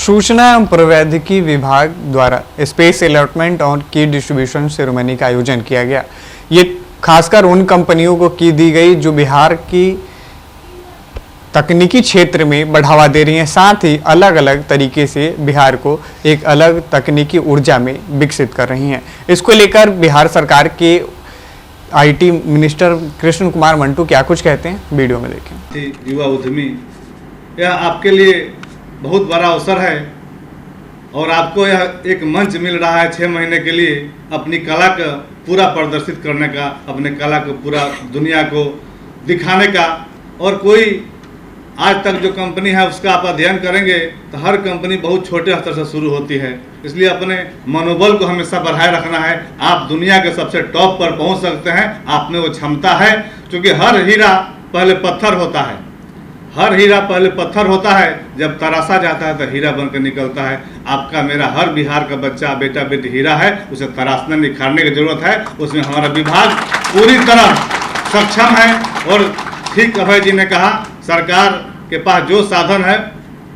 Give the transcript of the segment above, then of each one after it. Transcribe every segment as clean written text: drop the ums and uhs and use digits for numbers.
सूचना एवं प्रौद्योगिकी विभाग द्वारा स्पेस अलॉटमेंट और की डिस्ट्रीब्यूशन सेरेमनी का आयोजन किया गया। ये खासकर उन कंपनियों को की दी गई जो बिहार की तकनीकी क्षेत्र में बढ़ावा दे रही हैं, साथ ही अलग अलग तरीके से बिहार को एक अलग तकनीकी ऊर्जा में विकसित कर रही हैं। इसको लेकर बिहार सरकार के आईटी मिनिस्टर कृष्ण कुमार मंटू क्या कुछ कहते हैं, वीडियो में देखें। युवा उद्यमी, यह आपके लिए बहुत बड़ा अवसर है और आपको यह एक मंच मिल रहा है 6 महीने के लिए अपनी कला का पूरा प्रदर्शित करने का, अपने कला को पूरा दुनिया को दिखाने का। और कोई आज तक जो कंपनी है उसका आप अध्ययन करेंगे तो हर कंपनी बहुत छोटे स्तर से शुरू होती है, इसलिए अपने मनोबल को हमेशा बढ़ाए रखना है। आप दुनिया के सबसे टॉप पर पहुंच सकते हैं, आप में वो क्षमता है। क्योंकि हर हीरा पहले पत्थर होता है, हर हीरा पहले पत्थर होता है, जब तराशा जाता है तो हीरा बनकर निकलता है। आपका मेरा हर बिहार का बच्चा बेटा बेटी हीरा है, उसे तराशने निखारने की जरूरत है। उसमें हमारा विभाग पूरी तरह सक्षम है। और ठीक अभय जी ने कहा, सरकार के पास जो साधन है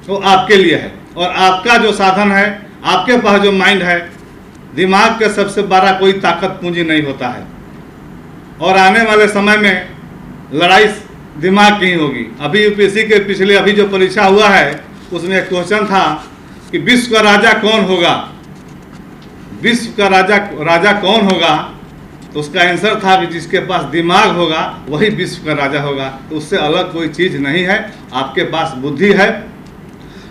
वो आपके लिए है, और आपका जो साधन है, आपके पास जो माइंड है, दिमाग के सबसे बड़ा कोई ताकत पूंजी नहीं होता है। और आने वाले समय में लड़ाई दिमाग की होगी। अभी यूपीएससी के पिछले अभी जो परीक्षा हुआ है उसमें एक क्वेश्चन था कि विश्व का राजा कौन होगा, विश्व का राजा कौन होगा। तो उसका आंसर था कि जिसके पास दिमाग होगा वही विश्व का राजा होगा। तो उससे अलग कोई चीज़ नहीं है, आपके पास बुद्धि है।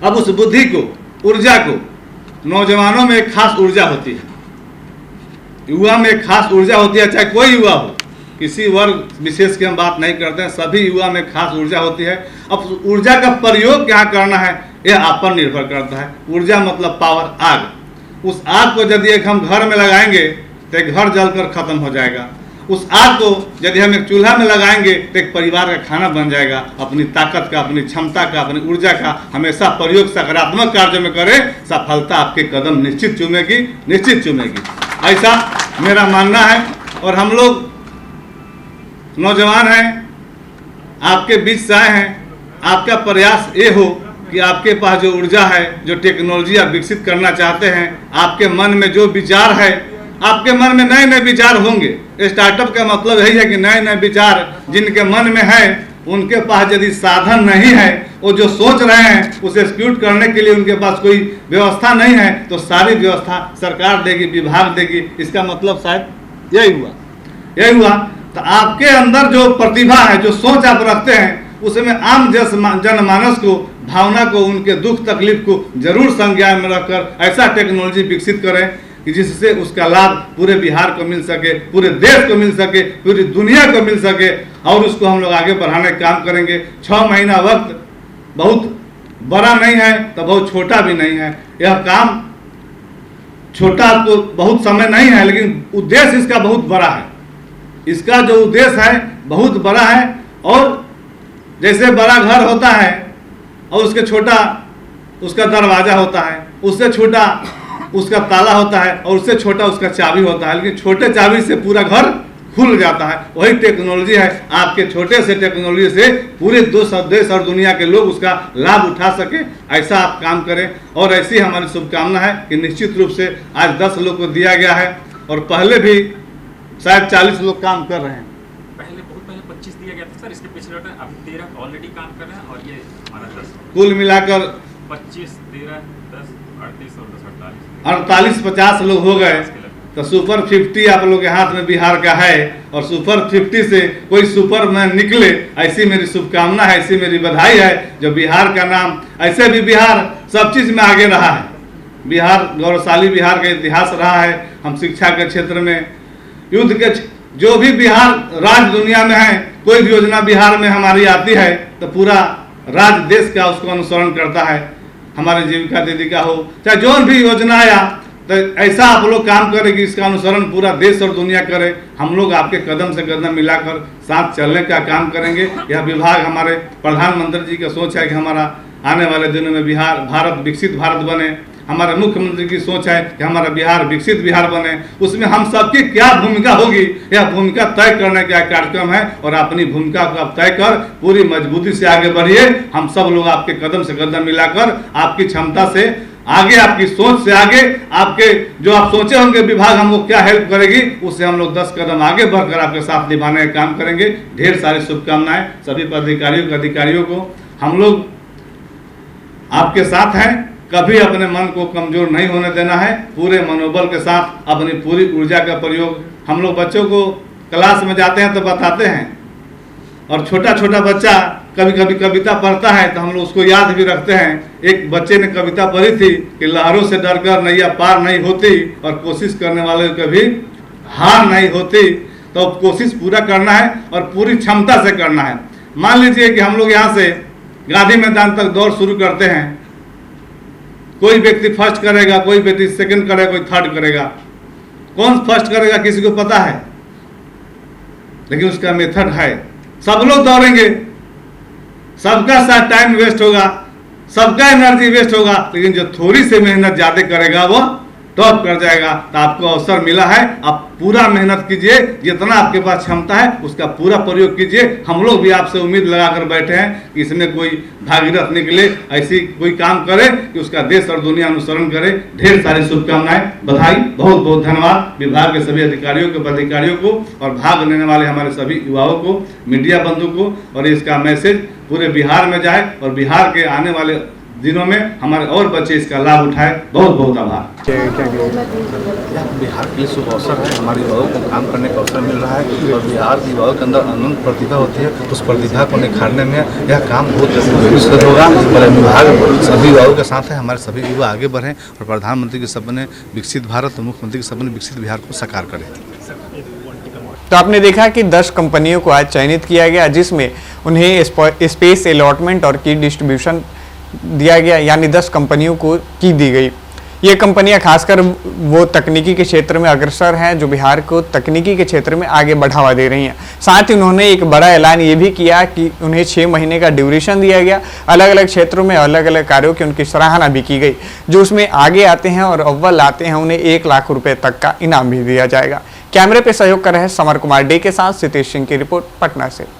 अब उस बुद्धि को, ऊर्जा को, नौजवानों में एक खास ऊर्जा होती है, युवा में एक खास ऊर्जा होती है। चाहे कोई युवा हो, किसी वर्ग विशेष की हम बात नहीं करते हैं, सभी युवा में खास ऊर्जा होती है। अब ऊर्जा का प्रयोग क्या करना है यह आप पर निर्भर करता है। ऊर्जा मतलब पावर, आग। उस आग को यदि एक हम घर में लगाएंगे तो एक घर जलकर खत्म हो जाएगा। उस आग को यदि हम एक चूल्हा में लगाएंगे तो एक परिवार का खाना बन जाएगा। अपनी ताकत का, अपनी क्षमता का, अपनी ऊर्जा का हमेशा प्रयोग सकारात्मक कार्यों में करें, सफलता आपके कदम निश्चित चूमेगी, निश्चित चूमेगी। ऐसा मेरा मानना है। और हम लोग नौजवान हैं, आपके बीच से आए हैं। आपका प्रयास ये हो कि आपके पास जो ऊर्जा है, जो टेक्नोलॉजी आप विकसित करना चाहते हैं, आपके मन में जो विचार है, आपके मन में नए नए विचार होंगे। स्टार्टअप का मतलब यही है कि नए नए विचार जिनके मन में है, उनके पास यदि साधन नहीं है, वो जो सोच रहे हैं उसे एक्सिक्यूट करने के लिए उनके पास कोई व्यवस्था नहीं है, तो सारी व्यवस्था सरकार देगी, विभाग देगी। इसका मतलब शायद यही हुआ। तो आपके अंदर जो प्रतिभा है, जो सोच आप रखते हैं, उसमें आम जनमानस को, भावना को, उनके दुख तकलीफ को जरूर संज्ञान में रखकर ऐसा टेक्नोलॉजी विकसित करें कि जिससे उसका लाभ पूरे बिहार को मिल सके, पूरे देश को मिल सके, पूरी दुनिया को मिल सके। और उसको हम लोग आगे बढ़ाने का काम करेंगे। 6 महीना वक्त बहुत बड़ा नहीं है तो बहुत छोटा भी नहीं है। यह काम छोटा तो बहुत समय नहीं है, लेकिन उद्देश्य इसका बहुत बड़ा है। इसका जो उद्देश्य है बहुत बड़ा है। और जैसे बड़ा घर होता है और उसके छोटा उसका दरवाजा होता है, उससे छोटा उसका ताला होता है, और उससे छोटा उसका चाबी होता है, लेकिन छोटे चाबी से पूरा घर खुल जाता है। वही टेक्नोलॉजी है। आपके छोटे से टेक्नोलॉजी से पूरे देश और दुनिया के लोग उसका लाभ उठा सके, ऐसा आप काम करें। और ऐसी हमारी शुभकामना है कि निश्चित रूप से आज 10 लोग को दिया गया है और पहले भी शायद 40 लोग काम कर रहे हैं। बहुत पहले 25 दिया गया था सर, इसके पिछले अब 13 ऑलरेडी काम कर रहे हैं, और ये हमारा 10 कुल मिलाकर 25, 13, 10, 38 और 10, 48-50 लोग हो गए। तो सुपर 50 आप लोग के हाथ में बिहार का है, और सुपर 50 से कोई सुपरमैन निकले, ऐसी मेरी शुभकामना है, ऐसी मेरी बधाई है। जो बिहार का नाम, ऐसे भी बिहार सब चीज़ में आगे रहा है। बिहार गौरवशाली बिहार का इतिहास रहा है। हम शिक्षा के क्षेत्र में, युद्ध के, जो भी बिहार राज्य दुनिया में है, कोई भी योजना बिहार में हमारी आती है तो पूरा राज्य देश का उसको अनुसरण करता है। हमारे जीविका दीदी का हो, चाहे जो भी योजना आया, तो ऐसा आप लोग काम करें कि इसका अनुसरण पूरा देश और दुनिया करे। हम लोग आपके कदम से कदम मिलाकर साथ चलने का काम करेंगे। यह विभाग, हमारे प्रधानमंत्री जी का सोच है कि हमारा आने वाले दिनों में भारत विकसित भारत बने। हमारे मुख्यमंत्री की सोच है कि हमारा बिहार विकसित बिहार बने। उसमें हम सबकी क्या भूमिका होगी, यह भूमिका तय करने का कार्यक्रम है। और अपनी भूमिका को आप तय कर पूरी मजबूती से आगे बढ़िए। हम सब लोग आपके कदम से कदम मिलाकर आपकी क्षमता से आगे आपकी सोच से आगे आपके जो आप सोचे होंगे विभाग हमको क्या हेल्प करेगी, उससे हम लोग 10 कदम आगे बढ़कर आपके साथ निभाने का काम करेंगे। ढेर सारी शुभकामनाएं सभी पदाधिकारियों अधिकारियों को। हम लोग आपके साथ हैं, कभी अपने मन को कमजोर नहीं होने देना है। पूरे मनोबल के साथ अपनी पूरी ऊर्जा का प्रयोग, हम लोग बच्चों को क्लास में जाते हैं तो बताते हैं, और छोटा छोटा बच्चा कभी कभी कविता पढ़ता है तो हम लोग उसको याद भी रखते हैं। एक बच्चे ने कविता पढ़ी थी कि लहरों से डरकर नैया पार नहीं होती और कोशिश करने वाले कभी हार नहीं होती। तो कोशिश पूरा करना है और पूरी क्षमता से करना है। मान लीजिए कि हम लोग यहाँ से गांधी मैदान तक दौड़ शुरू करते हैं, कोई व्यक्ति फर्स्ट करेगा, कोई व्यक्ति सेकंड करेगा, कोई थर्ड करेगा। कौन फर्स्ट करेगा किसी को पता है, लेकिन उसका मेथड है। सब लोग दौड़ेंगे, सबका साथ टाइम वेस्ट होगा, सबका एनर्जी वेस्ट होगा, लेकिन जो थोड़ी सी मेहनत ज्यादा करेगा वो टॉप कर जाएगा। तो आपको अवसर मिला है, आप पूरा मेहनत कीजिए, जितना आपके पास क्षमता है उसका पूरा प्रयोग कीजिए। हम लोग भी आपसे उम्मीद लगाकर बैठे हैं कि इसमें कोई भागीरथ निकले, ऐसी कोई काम करे कि उसका देश और दुनिया अनुसरण करे। ढेर सारी शुभकामनाएं, बधाई, बहुत बहुत धन्यवाद विभाग के सभी अधिकारियों को, पदाधिकारियों को और भाग लेने वाले हमारे सभी युवाओं को, मीडिया बंधु को। और इसका मैसेज पूरे बिहार में जाए और बिहार के आने वाले दिनों में हमारे और बच्चे इसका लाभ उठाए। बहुत बहुत आभार। बिहार के लिए शुभ अवसर है, हमारे युवाओं को काम करने का अवसर मिल रहा है और बिहार के युवाओं के अंदर अनंत प्रतिभा होती है। उस प्रतिभा को निखारने में यह काम बहुत विस्तृत होगा और विभाग सभी युवाओं के साथ है। हमारे सभी युवा आगे बढ़ें और प्रधानमंत्री के सपने विकसित भारत और मुख्यमंत्री के सपने विकसित बिहार को साकार करें। तो आपने देखा कि 10 कंपनियों को आज चयनित किया गया, जिसमें उन्हें स्पेस अलॉटमेंट और की डिस्ट्रीब्यूशन दिया गया, यानी 10 कंपनियों को की दी गई। ये कंपनियां खासकर वो तकनीकी के क्षेत्र में अग्रसर हैं, जो बिहार को तकनीकी के क्षेत्र में आगे बढ़ावा दे रही हैं। साथ ही उन्होंने एक बड़ा ऐलान ये भी किया कि उन्हें 6 महीने का ड्यूरेशन दिया गया। अलग अलग क्षेत्रों में अलग अलग कार्यों की उनकी सराहना भी की गई। जो उसमें आगे आते हैं और अव्वल आते हैं उन्हें 1 लाख रुपए तक का इनाम भी दिया जाएगा। कैमरे पे सहयोग कर रहे समर कुमार डे के साथ सितेश सिंह की रिपोर्ट पटना से।